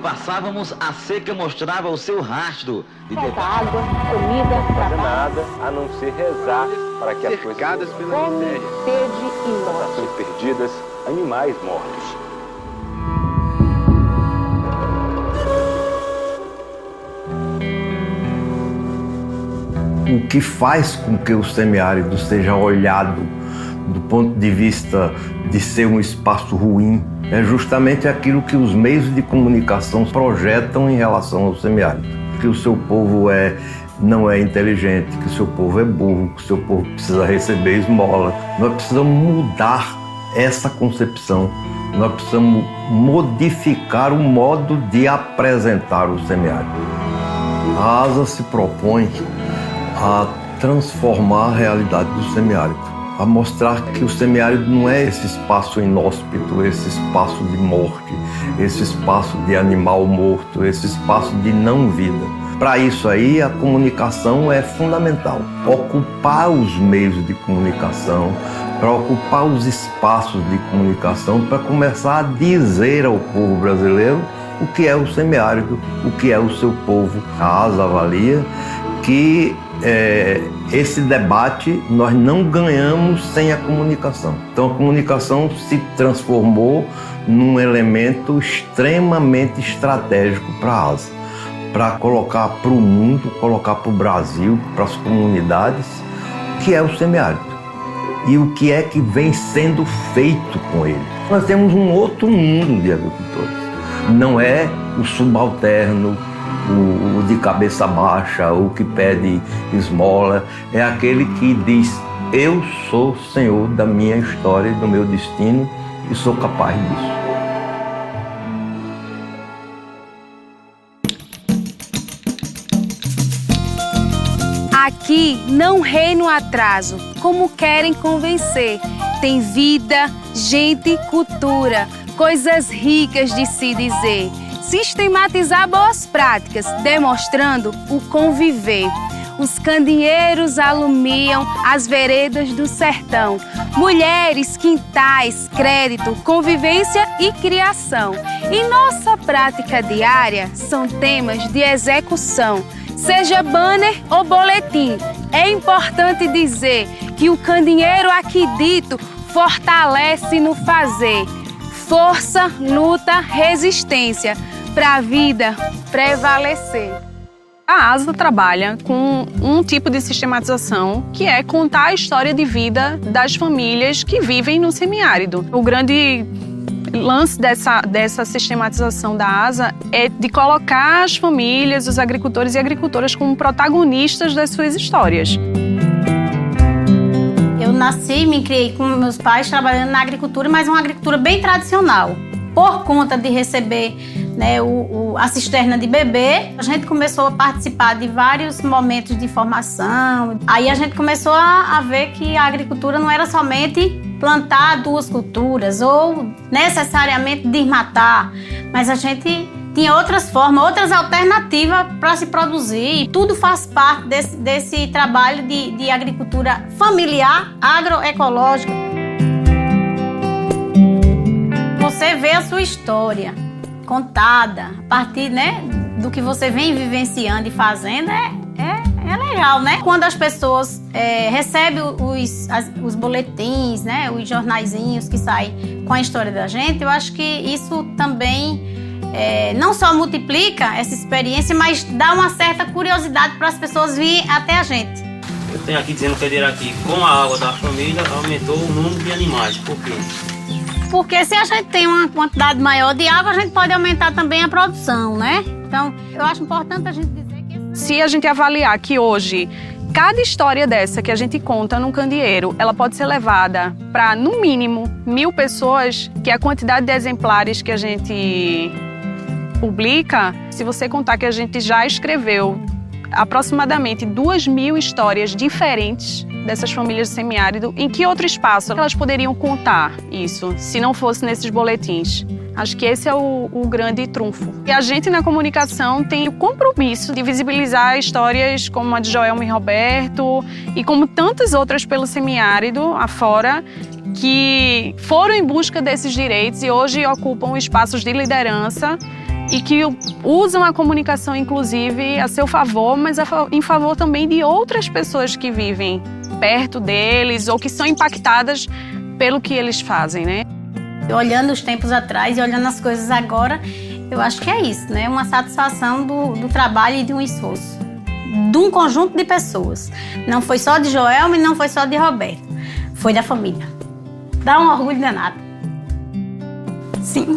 passávamos, a seca mostrava o seu rastro. Água, comida, trabalho. Nada a não ser rezar para que as coisas Fome, sede e morte. nações perdidas, animais mortos. O que faz com que o semiárido seja olhado do ponto de vista de ser um espaço ruim é justamente aquilo que os meios de comunicação projetam em relação ao semiárido. Que o seu povo não é inteligente, que o seu povo é burro, que o seu povo precisa receber esmola. Nós precisamos mudar essa concepção. Nós precisamos modificar o modo de apresentar o semiárido. A ASA se propõe a transformar a realidade do semiárido, a mostrar que o semiárido não é esse espaço inóspito, esse espaço de morte, esse espaço de animal morto, esse espaço de não vida. Para isso aí, a comunicação é fundamental. Ocupar os meios de comunicação, para ocupar os espaços de comunicação, para começar a dizer ao povo brasileiro o que é o semiárido, o que é o seu povo. A ASA avalia que esse debate nós não ganhamos sem a comunicação. Então a comunicação se transformou num elemento extremamente estratégico para a ASA, para colocar para o mundo, colocar para o Brasil, para as comunidades, o que é o semiárido e o que é que vem sendo feito com ele. Nós temos um outro mundo de agricultores. Não é o subalterno, o de cabeça baixa, o que pede esmola, é aquele que diz: eu sou senhor da minha história e do meu destino e sou capaz disso. Aqui não reina o atraso, como querem convencer. Tem vida, gente, cultura, coisas ricas de se dizer. Sistematizar boas práticas, demonstrando o conviver. Os candeeiros alumiam as veredas do sertão. Mulheres, quintais, crédito, convivência e criação. Em nossa prática diária, são temas de execução. Seja banner ou boletim, é importante dizer que o candeeiro aqui dito fortalece no fazer. Força, luta, resistência, para a vida prevalecer. A ASA trabalha com um tipo de sistematização que é contar a história de vida das famílias que vivem no semiárido. O grande lance dessa sistematização da ASA é de colocar as famílias, os agricultores e agricultoras como protagonistas das suas histórias. Eu nasci e me criei com meus pais trabalhando na agricultura, mas uma agricultura bem tradicional. Por conta de receber a cisterna de bebê, a gente começou a participar de vários momentos de formação. Aí a gente começou a ver que a agricultura não era somente plantar duas culturas ou necessariamente desmatar, mas a gente tinha outras formas, outras alternativas para se produzir. Tudo faz parte desse trabalho de agricultura familiar, agroecológica. Você vê a sua história contada a partir do que você vem vivenciando e fazendo, é legal, né? Quando as pessoas recebem os boletins, os jornaizinhos que saem com a história da gente, eu acho que isso também não só multiplica essa experiência, mas dá uma certa curiosidade para as pessoas virem até a gente. Eu tenho aqui dizendo que com a água da família aumentou o número de animais. Por quê? Porque se a gente tem uma quantidade maior de água, a gente pode aumentar também a produção, né? Então, eu acho importante a gente dizer que... Se a gente avaliar que hoje, cada história dessa que a gente conta num candeeiro, ela pode ser levada para, no mínimo, 1000 pessoas, que é a quantidade de exemplares que a gente publica. Se você contar que a gente já escreveu aproximadamente 2000 histórias diferentes dessas famílias de semiárido, em que outro espaço elas poderiam contar isso, se não fosse nesses boletins? Acho que esse é o grande trunfo. E a gente na comunicação tem o compromisso de visibilizar histórias como a de Joelma e Roberto e como tantas outras pelo semiárido afora, que foram em busca desses direitos e hoje ocupam espaços de liderança e que usam a comunicação, inclusive, a seu favor, mas em favor também de outras pessoas que vivem perto deles ou que são impactadas pelo que eles fazem, né? Olhando os tempos atrás e olhando as coisas agora, eu acho que é isso, né? Uma satisfação do trabalho e de um esforço. De um conjunto de pessoas. Não foi só de Joelma e não foi só de Roberto. Foi da família. Dá um orgulho danado. Sim.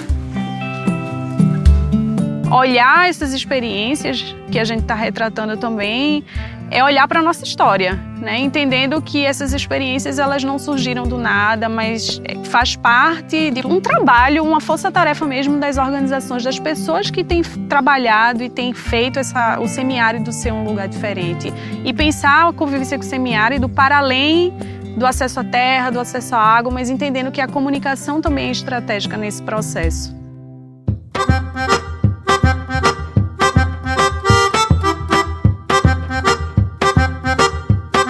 Olhar essas experiências que a gente está retratando também é olhar para a nossa história, né? Entendendo que essas experiências elas não surgiram do nada, mas faz parte de um trabalho, uma força-tarefa mesmo das organizações, das pessoas que têm trabalhado e têm feito o semiárido ser um lugar diferente. E pensar a convivência com o semiárido para além do acesso à terra, do acesso à água, mas entendendo que a comunicação também é estratégica nesse processo.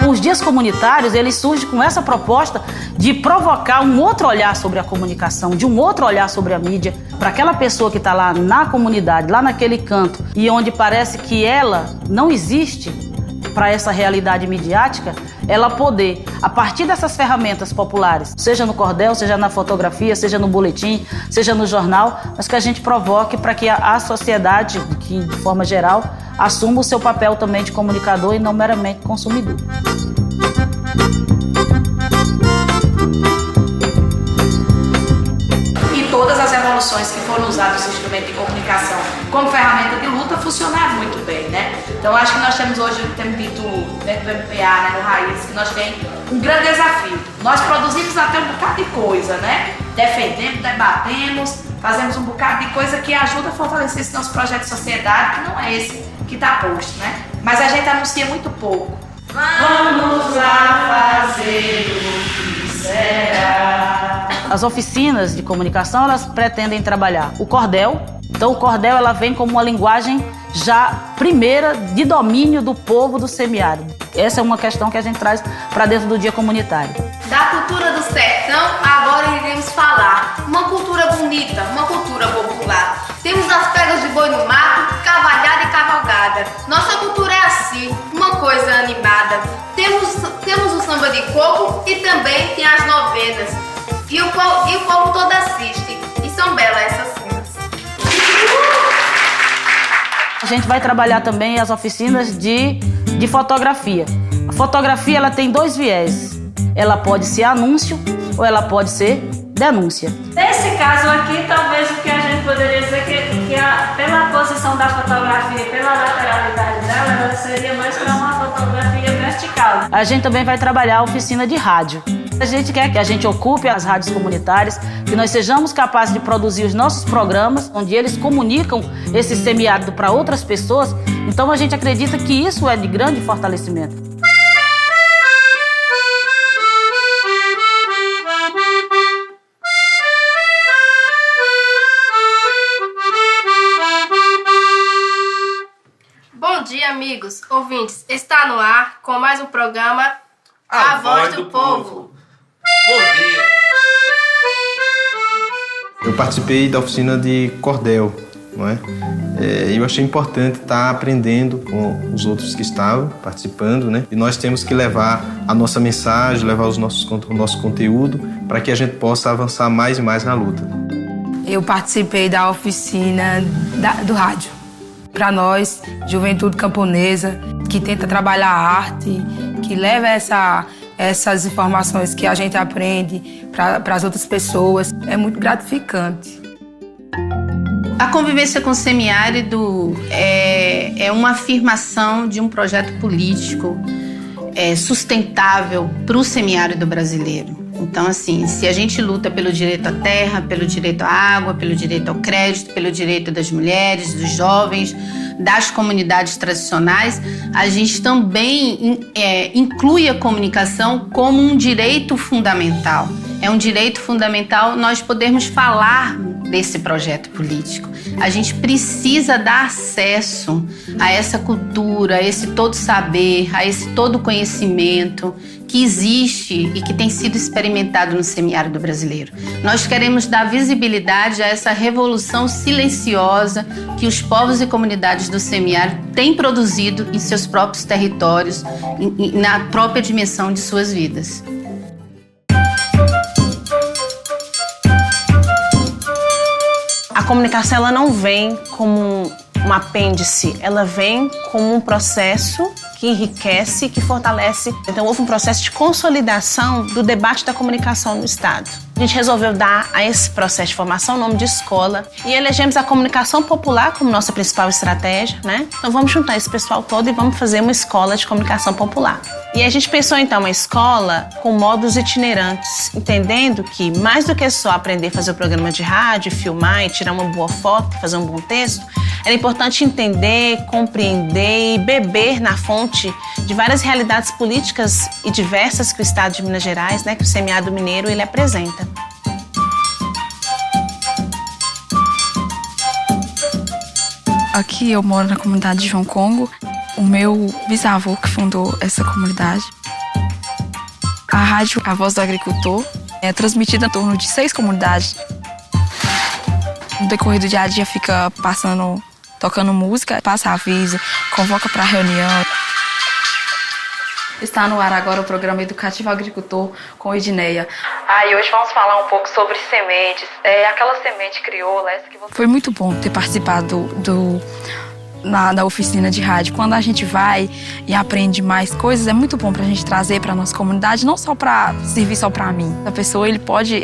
Os dias comunitários, eles surgem com essa proposta de provocar um outro olhar sobre a comunicação, de um outro olhar sobre a mídia, para aquela pessoa que está lá na comunidade, lá naquele canto, e onde parece que ela não existe para essa realidade midiática, ela poder, a partir dessas ferramentas populares, seja no cordel, seja na fotografia, seja no boletim, seja no jornal, mas que a gente provoque para que a sociedade, que de forma geral, assuma o seu papel também de comunicador e não meramente consumidor. E todas as evoluções que foram usadas no instrumento de comunicação como ferramenta de luta funcionaram muito bem, né? Então acho que nós temos hoje, temos dito dentro do MPA, né, no Raiz, que nós temos um grande desafio. Nós produzimos até um bocado de coisa, né? Defendemos, debatemos, fazemos um bocado de coisa que ajuda a fortalecer esse nosso projeto de sociedade, que não é esse que está posto, né? Mas a gente anuncia muito pouco. Vamos lá fazer o que será. As oficinas de comunicação, elas pretendem trabalhar o cordel. Então o cordel ela vem como uma linguagem já primeira de domínio do povo do semiárido. Essa é uma questão que a gente traz para dentro do dia comunitário. Da cultura do sertão, agora iremos falar. Uma cultura bonita, uma cultura popular. Temos as pegas de boi no mato, cavalhada e cavalgada. Nossa cultura é assim, uma coisa animada. Temos o samba de coco e também tem as novenas. E o povo todo assiste. E são belas essas cenas. A gente vai trabalhar também as oficinas de fotografia. A fotografia ela tem dois viés. Ela pode ser anúncio ou ela pode ser denúncia. Nesse caso aqui, talvez o que a gente poderia dizer que pela posição da fotografia, pela lateralidade dela, ela seria mais para uma fotografia vertical. A gente também vai trabalhar a oficina de rádio. A gente quer que a gente ocupe as rádios comunitárias, que nós sejamos capazes de produzir os nossos programas, onde eles comunicam esse semiárido para outras pessoas. Então a gente acredita que isso é de grande fortalecimento. Bom dia, amigos, ouvintes. Está no ar com mais um programa A Voz do Povo. Bom dia. Eu participei da oficina de cordel, não é? Eu achei importante estar aprendendo com os outros que estavam participando, né? E nós temos que levar a nossa mensagem, levar o nosso conteúdo para que a gente possa avançar mais e mais na luta. Eu participei da oficina do rádio. Para nós, juventude camponesa, que tenta trabalhar a arte, que leva essas informações que a gente aprende para as outras pessoas, é muito gratificante. A convivência com o semiárido é uma afirmação de um projeto político sustentável para o semiárido brasileiro. Então, assim, se a gente luta pelo direito à terra, pelo direito à água, pelo direito ao crédito, pelo direito das mulheres, dos jovens, das comunidades tradicionais, a gente também inclui a comunicação como um direito fundamental. É um direito fundamental nós podermos falar desse projeto político. A gente precisa dar acesso a essa cultura, a esse todo saber, a esse todo conhecimento, que que existe e que tem sido experimentado no semiárido brasileiro. Nós queremos dar visibilidade a essa revolução silenciosa que os povos e comunidades do semiárido têm produzido em seus próprios territórios, na própria dimensão de suas vidas. A comunicação ela não vem como um apêndice, ela vem como um processo que enriquece, que fortalece. Então houve um processo de consolidação do debate da comunicação no Estado. A gente resolveu dar a esse processo de formação o nome de escola e elegemos a comunicação popular como nossa principal estratégia, né? Então vamos juntar esse pessoal todo e vamos fazer uma escola de comunicação popular. E a gente pensou então uma escola com módulos itinerantes, entendendo que mais do que só aprender a fazer o programa de rádio, filmar e tirar uma boa foto, fazer um bom texto, era importante entender, compreender e beber na fonte de várias realidades políticas e diversas que o Estado de Minas Gerais, né, que o semiárido mineiro, ele apresenta. Aqui eu moro na comunidade de João Congo. O meu bisavô que fundou essa comunidade. A rádio A Voz do Agricultor é transmitida em torno de 6 comunidades. No decorrer do dia a dia fica passando, tocando música, passa aviso, convoca para reunião. Está no ar agora o programa Educativo Agricultor com Edneia. E hoje vamos falar um pouco sobre sementes. Aquela semente crioula, essa que você... Foi muito bom ter participado da oficina de rádio. Quando a gente vai e aprende mais coisas, é muito bom pra gente trazer pra nossa comunidade, não só pra servir só pra mim. A pessoa, ele pode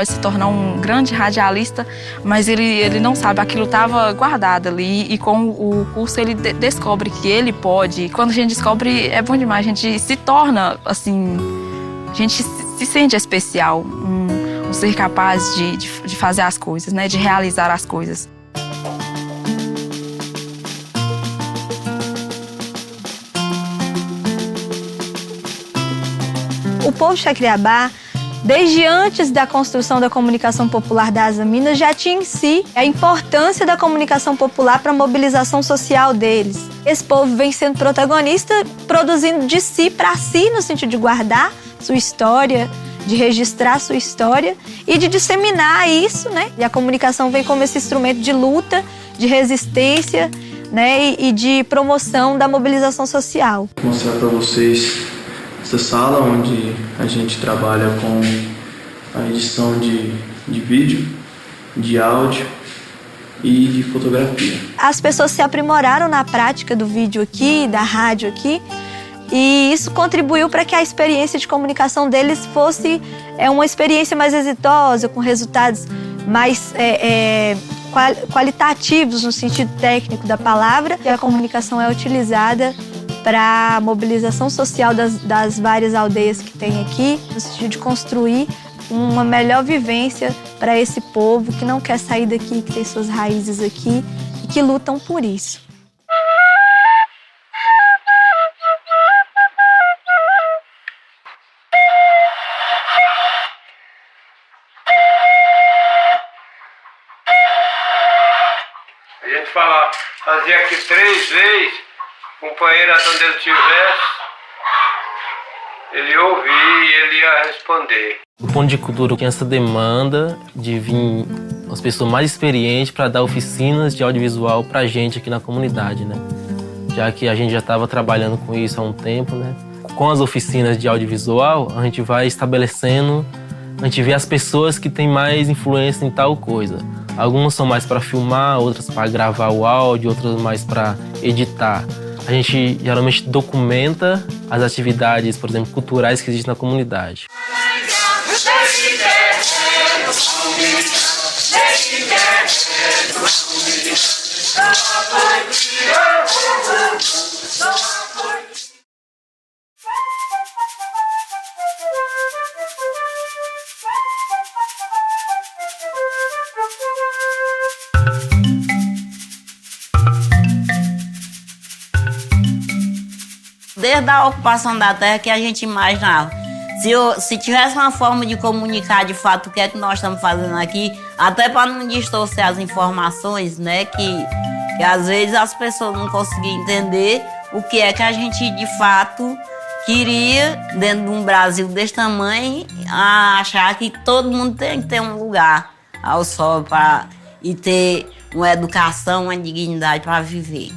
se tornar um grande radialista, mas ele não sabe, aquilo estava guardado ali e com o curso ele descobre que ele pode. Quando a gente descobre, é bom demais, a gente se torna, assim, a gente se sente especial, um ser capaz de fazer as coisas, né, de realizar as coisas. O povo de Chacriabá, desde antes da construção da comunicação popular da Asa Minas, já tinha em si a importância da comunicação popular para a mobilização social deles. Esse povo vem sendo protagonista, produzindo de si para si, no sentido de guardar sua história, de registrar sua história e de disseminar isso, né? E a comunicação vem como esse instrumento de luta, de resistência, né? E de promoção da mobilização social. Vou mostrar para vocês essa sala onde a gente trabalha com a edição de vídeo, de áudio e de fotografia. As pessoas se aprimoraram na prática do vídeo aqui, da rádio aqui, e isso contribuiu para que a experiência de comunicação deles fosse uma experiência mais exitosa, com resultados mais qualitativos no sentido técnico da palavra. E a comunicação é utilizada para a mobilização social das várias aldeias que tem aqui, no sentido de construir uma melhor vivência para esse povo que não quer sair daqui, que tem suas raízes aqui e que lutam por isso. A gente fazia aqui 3 vezes. O companheiro, onde ele estivesse, ele ouvia e ele ia responder. Do ponto de cultura, tinha essa demanda de vir as pessoas mais experientes para dar oficinas de audiovisual para a gente aqui na comunidade, né? Já que a gente já estava trabalhando com isso há um tempo, né? Com as oficinas de audiovisual, a gente vai estabelecendo, a gente vê as pessoas que têm mais influência em tal coisa. Algumas são mais para filmar, outras para gravar o áudio, outras mais para editar. A gente geralmente documenta as atividades, por exemplo, culturais que existem na comunidade. Desde a ocupação da terra que a gente imaginava. Se tivesse uma forma de comunicar de fato o que é que nós estamos fazendo aqui, até para não distorcer as informações, né, que às vezes as pessoas não conseguiam entender o que é que a gente de fato queria, dentro de um Brasil desse tamanho, achar que todo mundo tem que ter um lugar ao sol e ter uma educação, uma dignidade para viver.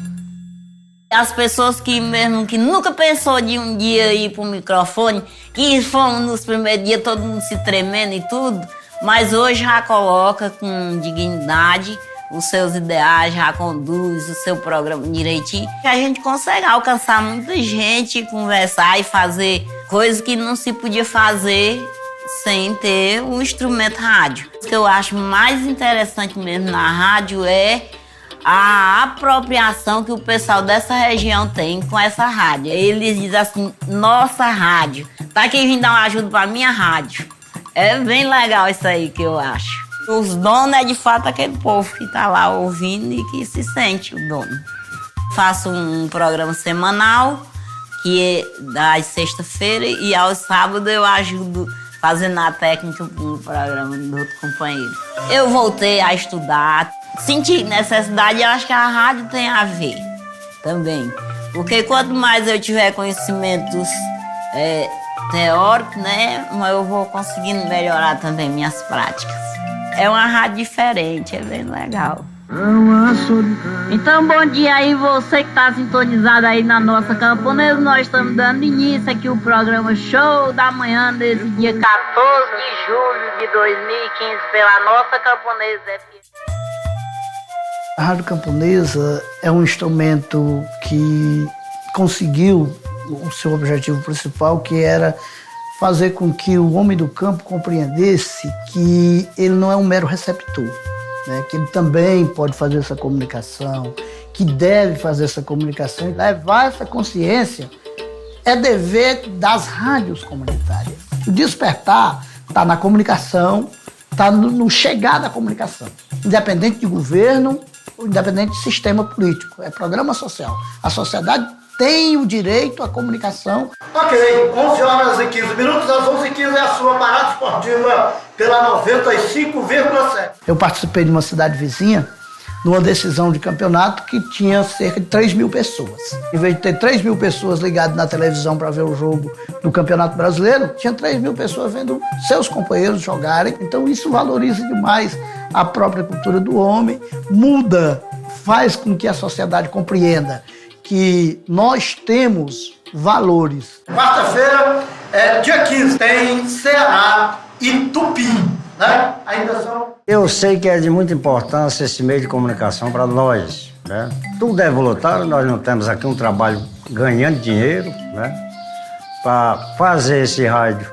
As pessoas que mesmo que nunca pensou de um dia ir para o microfone, que foram nos primeiros dias todo mundo se tremendo e tudo, mas hoje já coloca com dignidade os seus ideais, já conduz o seu programa direitinho. A gente consegue alcançar muita gente, conversar e fazer coisas que não se podia fazer sem ter um instrumento rádio. O que eu acho mais interessante mesmo na rádio é a apropriação que o pessoal dessa região tem com essa rádio. Eles dizem assim, nossa rádio, tá aqui vindo dar uma ajuda pra minha rádio. É bem legal isso aí que eu acho. Os donos é de fato aquele povo que tá lá ouvindo e que se sente o dono. Faço um programa semanal, que é das sexta-feira, e aos sábados eu ajudo fazendo a técnica no programa do outro companheiro. Eu voltei a estudar, senti necessidade, e acho que a rádio tem a ver também. Porque quanto mais eu tiver conhecimentos teóricos, né, eu vou conseguindo melhorar também minhas práticas. É uma rádio diferente, é bem legal. Então, bom dia aí, você que está sintonizado aí na nossa Camponesa. Nós estamos dando início aqui o programa Show da Manhã desse dia 14 de julho de 2015 pela nossa Camponesa FM. A Rádio Camponesa é um instrumento que conseguiu o seu objetivo principal, que era fazer com que o homem do campo compreendesse que ele não é um mero receptor, né? Que ele também pode fazer essa comunicação, que deve fazer essa comunicação e levar essa consciência é dever das rádios comunitárias. O despertar está na comunicação, está no chegar da comunicação, independente de governo, independente de sistema político, é programa social. A sociedade tem o direito à comunicação. Ok, 11 horas e 15 minutos, às 11h15 é a sua parada esportiva pela 95,7. Eu participei de uma cidade vizinha, numa decisão de campeonato que tinha cerca de 3 mil pessoas. Em vez de ter 3 mil pessoas ligadas na televisão para ver o jogo do Campeonato Brasileiro, tinha 3 mil pessoas vendo seus companheiros jogarem. Então isso valoriza demais a própria cultura do homem, muda, faz com que a sociedade compreenda que nós temos valores. Quarta-feira, dia 15, tem Ceará e Tupi, né? Ainda são... Eu sei que é de muita importância esse meio de comunicação para nós, né? Tudo é voluntário, nós não temos aqui um trabalho ganhando dinheiro, né? Para fazer esse rádio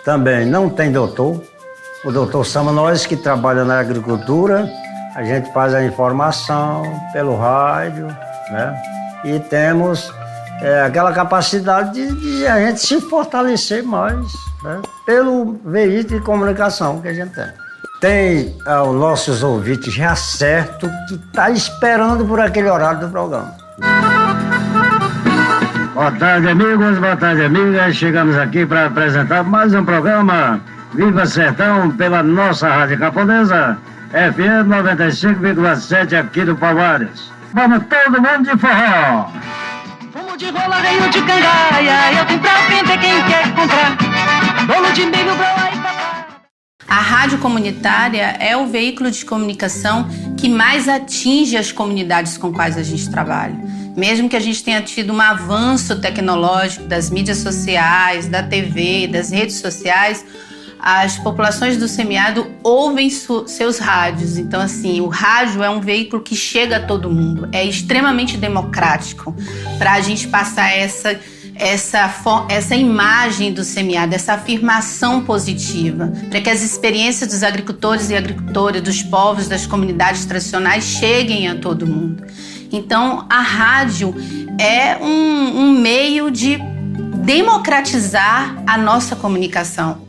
também não tem doutor. O doutor Sama, nós que trabalhamos na agricultura, a gente faz a informação pelo rádio, né? E temos aquela capacidade de a gente se fortalecer mais, né? Pelo veículo de comunicação que a gente tem. Tem os nossos ouvintes já certo que está esperando por aquele horário do programa. Boa tarde, amigos, boa tarde, amigas. Chegamos aqui para apresentar mais um programa Viva Sertão pela nossa Rádio Camponesa, FM 95,7 aqui do Palmares. Vamos todo mundo de forró! Fumo de rola, reio de cangaia, eu vim pra vender quem quer comprar. Bolo de milho, broa e papá. A rádio comunitária é o veículo de comunicação que mais atinge as comunidades com quais a gente trabalha. Mesmo que a gente tenha tido um avanço tecnológico das mídias sociais, da TV, das redes sociais, as populações do semiárido ouvem seus rádios. Então, assim, o rádio é um veículo que chega a todo mundo. É extremamente democrático para a gente passar essa imagem do semiárido, essa afirmação positiva, para que as experiências dos agricultores e agricultoras, dos povos, das comunidades tradicionais cheguem a todo mundo. Então, a rádio é um meio de democratizar a nossa comunicação.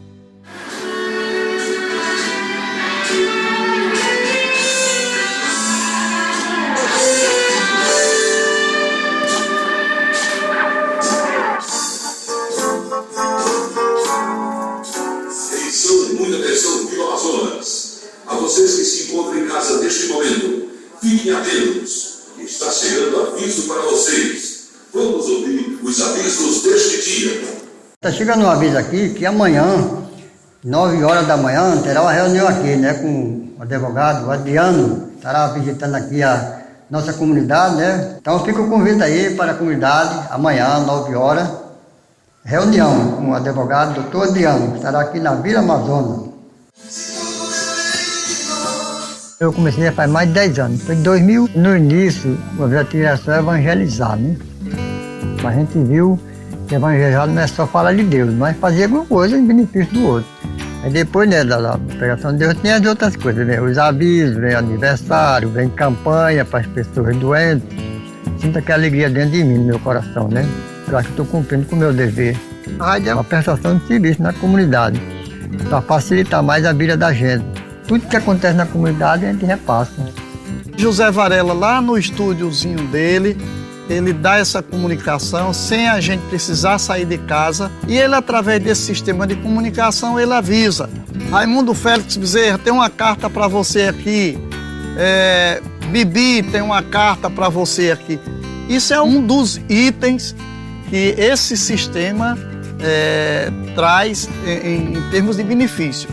A vocês que se encontram em casa neste momento, fiquem atentos. Está chegando aviso para vocês. Vamos ouvir os avisos deste dia. Está chegando um aviso aqui que amanhã, 9 horas da manhã, terá uma reunião aqui, né, com o advogado, o Adriano, estará visitando aqui a nossa comunidade, né? Então fica o convite aí para a comunidade, amanhã, 9 horas, reunião com o advogado doutor Adriano, que estará aqui na Vila Amazonas. Eu comecei faz mais de 10 anos. Foi em 2000, no início, o objetivo era só evangelizar, né? Mas a gente viu que evangelizar não é só falar de Deus, mas fazer alguma coisa em benefício do outro. Aí depois, né, da pregação de Deus, tem as outras coisas, né? Os avisos, vem aniversário, vem campanha para as pessoas doentes. Sinto aquela alegria dentro de mim, no meu coração, né? Eu acho que estou cumprindo com o meu dever. A rádio é uma prestação de serviço na comunidade, para facilitar mais a vida da gente. Tudo que acontece na comunidade a gente repassa. José Varela, lá no estúdiozinho dele, ele dá essa comunicação sem a gente precisar sair de casa. E ele, através desse sistema de comunicação, ele avisa. Raimundo Félix Bezerra, tem uma carta para você aqui. Bibi, tem uma carta para você aqui. Isso é um dos itens que esse sistema traz em termos de benefício.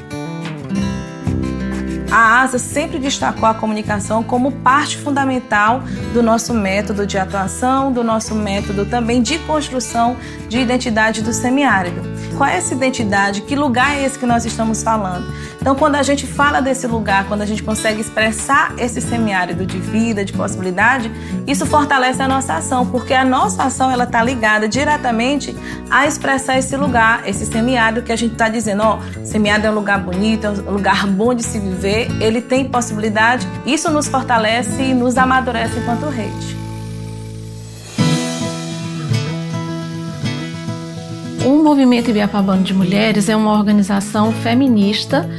A ASA sempre destacou a comunicação como parte fundamental do nosso método de atuação, do nosso método também de construção de identidade do semiárido. Qual é essa identidade? Que lugar é esse que nós estamos falando? Então, quando a gente fala desse lugar, quando a gente consegue expressar esse semiárido de vida, de possibilidade, isso fortalece a nossa ação, porque a nossa ação ela está ligada diretamente a expressar esse lugar, esse semiárido que a gente está dizendo, ó, semiárido é um lugar bonito, é um lugar bom de se viver, ele tem possibilidade, isso nos fortalece e nos amadurece enquanto rede. O Movimento Ibiapabano de Mulheres é uma organização feminista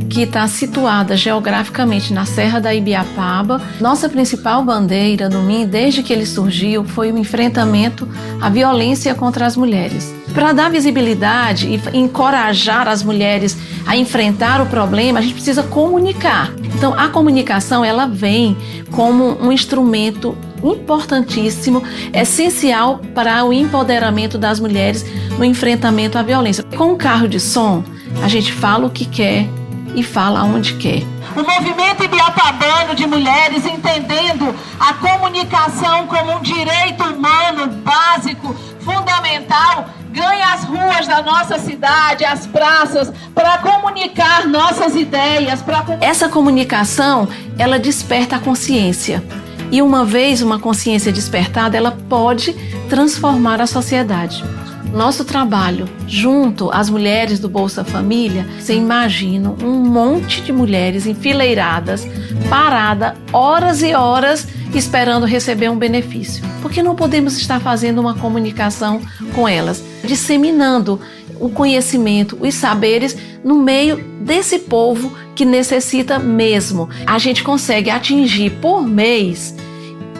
que está situada geograficamente na Serra da Ibiapaba. Nossa principal bandeira no MIM, desde que ele surgiu, foi o enfrentamento à violência contra as mulheres. Para dar visibilidade e encorajar as mulheres a enfrentar o problema, a gente precisa comunicar. Então, a comunicação ela vem como um instrumento importantíssimo, essencial para o empoderamento das mulheres no enfrentamento à violência. Com o carro de som, a gente fala o que quer e fala onde quer. O movimento ibiapabano de mulheres, entendendo a comunicação como um direito humano básico, fundamental, ganha as ruas da nossa cidade, as praças, para comunicar nossas ideias. Essa comunicação, ela desperta a consciência. E uma vez uma consciência despertada, ela pode transformar a sociedade. Nosso trabalho junto às mulheres do Bolsa Família, você imagina um monte de mulheres enfileiradas, parada, horas e horas, esperando receber um benefício. Por que não podemos estar fazendo uma comunicação com elas, disseminando o conhecimento, os saberes no meio desse povo que necessita mesmo? A gente consegue atingir por mês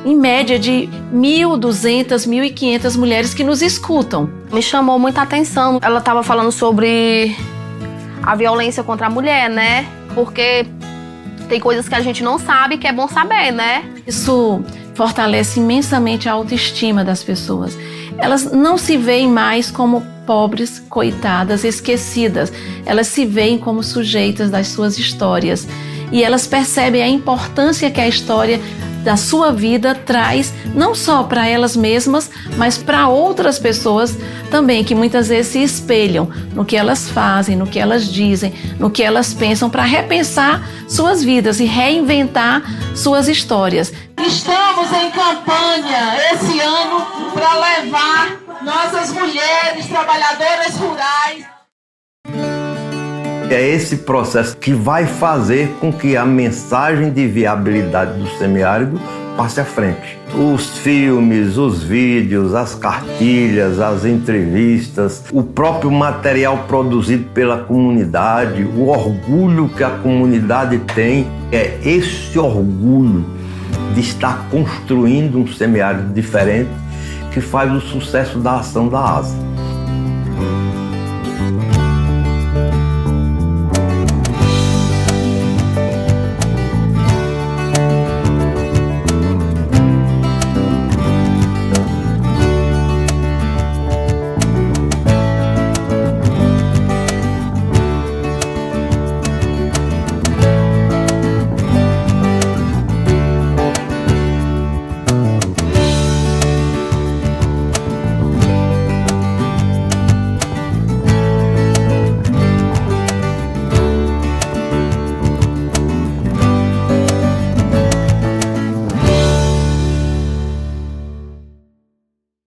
em média de 1.200, 1.500 mulheres que nos escutam. Me chamou muita atenção. Ela estava falando sobre a violência contra a mulher, né? Porque tem coisas que a gente não sabe que é bom saber, né? Isso fortalece imensamente a autoestima das pessoas. Elas não se veem mais como pobres, coitadas, esquecidas. Elas se veem como sujeitas das suas histórias. E elas percebem a importância que a história da sua vida traz, não só para elas mesmas, mas para outras pessoas também, que muitas vezes se espelham no que elas fazem, no que elas dizem, no que elas pensam, para repensar suas vidas e reinventar suas histórias. Estamos em campanha esse ano para levar nossas mulheres trabalhadoras rurais. É esse processo que vai fazer com que a mensagem de viabilidade do semiárido passe à frente. Os filmes, os vídeos, as cartilhas, as entrevistas, o próprio material produzido pela comunidade, o orgulho que a comunidade tem, é esse orgulho de estar construindo um semiárido diferente que faz o sucesso da ação da ASA.